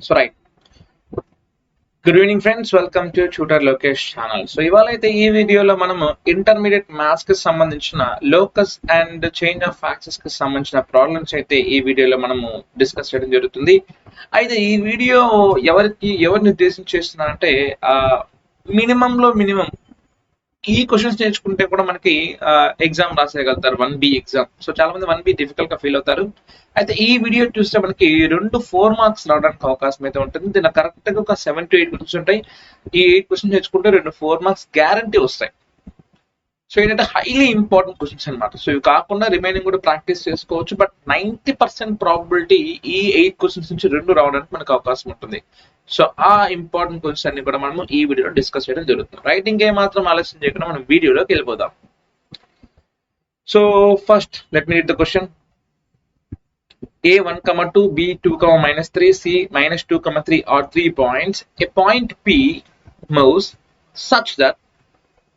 So right. Good evening friends, welcome to TUTOR LOKESH channel. So ఇవాళైతే ఈ వీడియోలో మనము intermediate maths కి సంబంధించిన locus and change of access కి సంబంధించిన ప్రాబ్లమ్స్ అయితే ఈ వీడియోలో మనము డిస్కస్ చేయడం జరుగుతుంది. అయితే ఈ వీడియో ఎవరిని ఉద్దేశించి చేస్తున్నానంటే మినిమం ఈ క్వశ్చన్స్ నేర్చుకుంటే కూడా మనకి ఎగ్జామ్ రాసేయగలుగుతారు 1B ఎగ్జామ్. సో చాలా మంది 1B డిఫికల్ట్ గా ఫీల్ అవుతారు. అయితే ఈ వీడియో చూస్తే మనకి 4 మార్క్స్ రావడానికి అవకాశం అయితే ఉంటుంది. దీనిలో కరెక్ట్ గా ఒక 7 to 8 క్వశ్చన్స్ ఉంటాయి. ఈ 8 క్వశ్చన్స్ నేర్చుకుంటే 4 మార్క్స్ గ్యారంటీ వస్తాయి. సో ఏంటంటే హైలీ ఇంపార్టెంట్ క్వశ్చన్స్ అనమాట. సో ఇవి కాకుండా రిమైనింగ్ కూడా ప్రాక్టీస్ చేసుకోవచ్చు. బట్ 90% ప్రాబిలిటీ ఈ 8 క్వశ్చన్స్ నుంచి 2 రావడానికి మనకు అవకాశం ఉంటుంది. సో ఆ ఇంపార్టెంట్ క్వశ్చన్స్ అన్ని కూడా మనం ఈ వీడియోలో డిస్కస్ చేయడం జరుగుతుంది. రైటింగ్ ఏమాత్రం ఆలస్యం చేయకుండా మనం వీడియోలోకి వెళ్ళిపోదాం. So first let me read the question. A 1, 2, B 2, -3, C -2, 3 are 3 points. A point P moves such that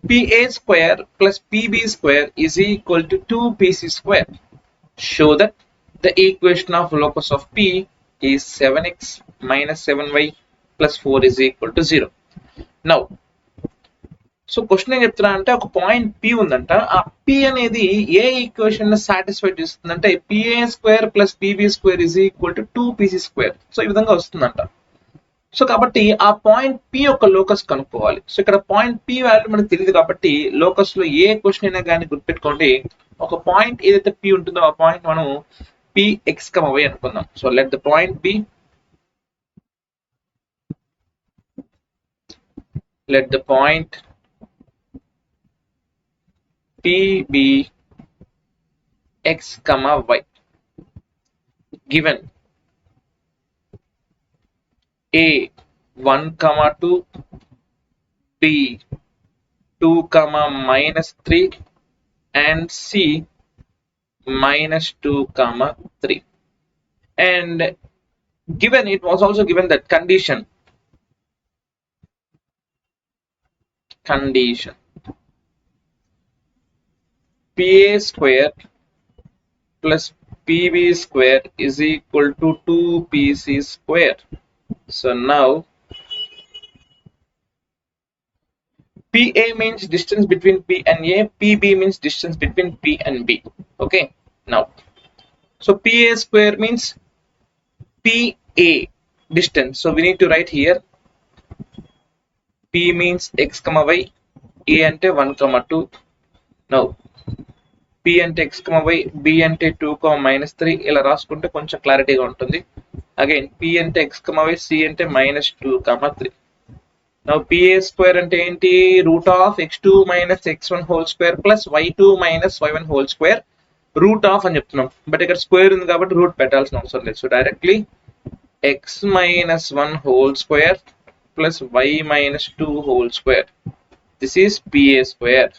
PA square plus PB square is equal to 2PC square. Show that the equation of locus of P is 7x minus 7y plus 4 is equal to 0. Now, so question ఏం చెప్తున్నా అంటే ఒక point P ఉందంట. ఆ P అనేది ఏ equation satisfy చేస్తుందంటే PA square plus PB square is equal to 2PC square. So ఈ విధంగా వస్తుందంట. సో కాబట్టి ఆ పాయింట్ P యొక్క లోకస్ కనుక్కోవాలి. సో ఇక్కడ పాయింట్ P వాల్యూ మనకు తెలియదు కాబట్టి లోకస్ లో ఏ క్వశ్చన్ అయినా కానీ గుర్తుపెట్టుకోండి, ఒక పాయింట్ ఏదైతే P ఉంటుందో ఆ పాయింట్ మనం Px, y అనుకుందాం. So let the point B, let the point P be x, y. Given A 1, 2, B 2, -3 and C -2, 3. And given, it was also given that condition PA square plus PB square is equal to 2PC square. So now PA means distance between P and A, PB means distance between P and B. Okay, now so PA square means PA distance, so we need to write here P means x, y, A ante 1, 2. Now P ante x, y, B ante 2, -3 ఇలా రాసుకుంటే కొంచెం క్లారిటీగా ఉంటుంది. Again P ante x, y, C ante -2, 3. Now PA square అంటే ఏంటి? Root of x2 minus x1 whole square plus y2 minus y1 whole square root of అని చెప్తున్నాం. But ఇక్కడ స్క్వేర్ ఉంది కాబట్టి రూట్ పెట్టాల్సిన అవసరం లేదు. So directly x minus 1 whole square plus y minus 2 whole square. This is PA square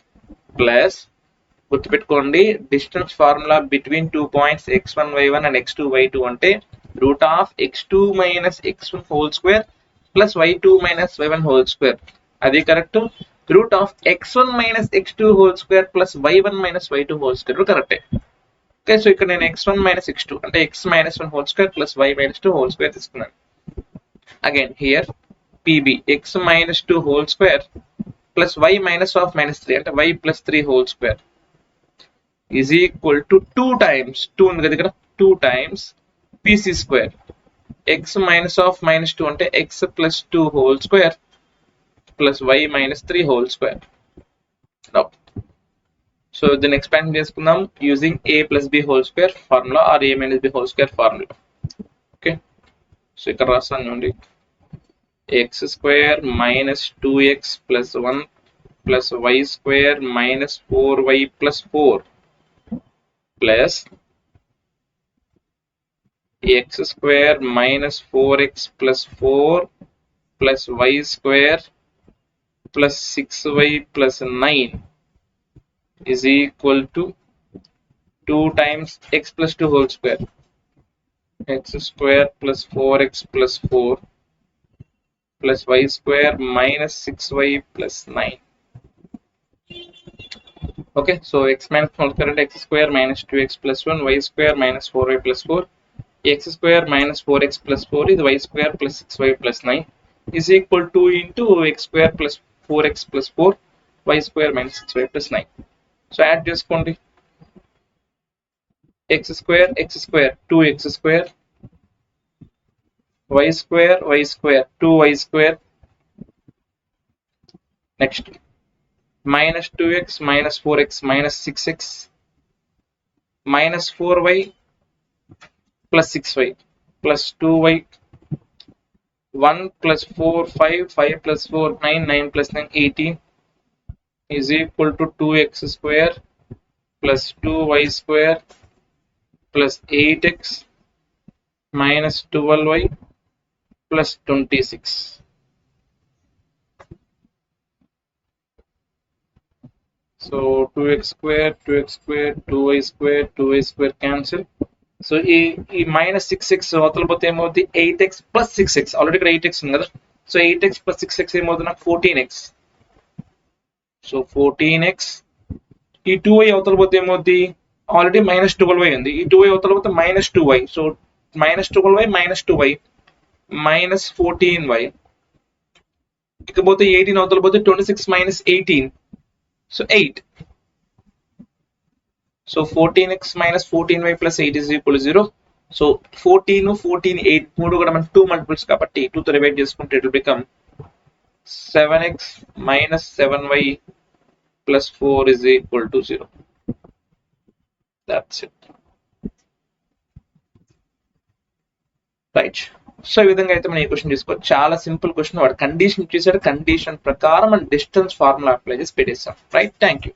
plus, గుర్తుపెట్టుకోండి, distance formula between 2 points x1 y1 and x2 y2 అంటే root of x2 minus x1 whole square plus y2 minus y1 whole square. అది correct. Root of x1 minus x2 whole square plus y1 minus y2 whole square కరెక్టే. Okay, so ఇక్కడ నేను x1 minus x2 అంటే x minus 1 whole square plus y minus 2 whole square తీసుకున్నాను. Again here PB x minus 2 whole square plus y minus of -3 అంటే y plus 3 whole square is equal to 2 times 2 ఉంది కదా ఇక్కడ 2 times PC square. x minus of -2 అంటే x plus 2 whole square plus y minus 3 whole square. Now, so then expand చేసుకుందాం using a plus b whole square formula or a minus b whole square formula. Okay, so ఇక్కడ రాస్తాను చూడండి, x square minus 2x plus 1 plus y square minus 4y plus 4 plus x square minus 4x plus 4 plus y square plus 6y plus 9 is equal to 2 times x plus 2 whole square. X square plus 4x plus 4 plus y square minus 6y plus 9. Okay, so x minus whole square x square minus 2x plus 1, y square minus 4y plus 4 x square minus 4x plus 4 is y square plus 6y plus 9 is equal to into x square plus 4x plus 4 y square minus 6y plus 9. So add చేసుకోండి. x square 2x square y square 2y square. Next minus 2x minus 4x minus 6x minus 4y plus 6y plus 2y 1 plus 4 5 5 plus 4 9 9 plus 9 18 is equal to 2x square plus 2y square plus 8x minus 12y plus 26. So 2x square 2y square 2y square cancel. So ఈ minus 6x అవతల పోతే ఏమవుతుంది 8x plus 6x already ఇక్కడ 8x ఉంది కదా. So 8x plus 6x ఏమవుతుంది నాకు 14x. So 14x ఈ 2y అవతల పోతే ఏమవుతుంది ఆల్రెడీ మైనస్ 12y ఉంది. ఈ 2y అవతల పోతే minus 2y. So minus 12y minus 2y minus 14y. ఇకపోతే 18 అవతల పోతే 26 minus 18. So 8. So 14x minus 14y plus 8 is equal to 0. So 14, 14, 8 మూడు కూడా మనం 2 multiples కాబట్టి 2 తో డివైడ్ చేసుకుంటే it will become 7x minus 7y plus 4 is equal to 0. That's it. Right. So ఈ విధంగా అయితే మనం ఈ క్వశ్చన్ తీసుకోవచ్చు. చాలా సింపుల్ క్వశ్చన్. వాడు కండిషన్ ఇచ్చేసాడు, కండిషన్ ప్రకారం మనం డిస్టెన్స్ ఫార్ములా అప్లై చేసి పెట్టేస్తాం. రైట్. Thank you.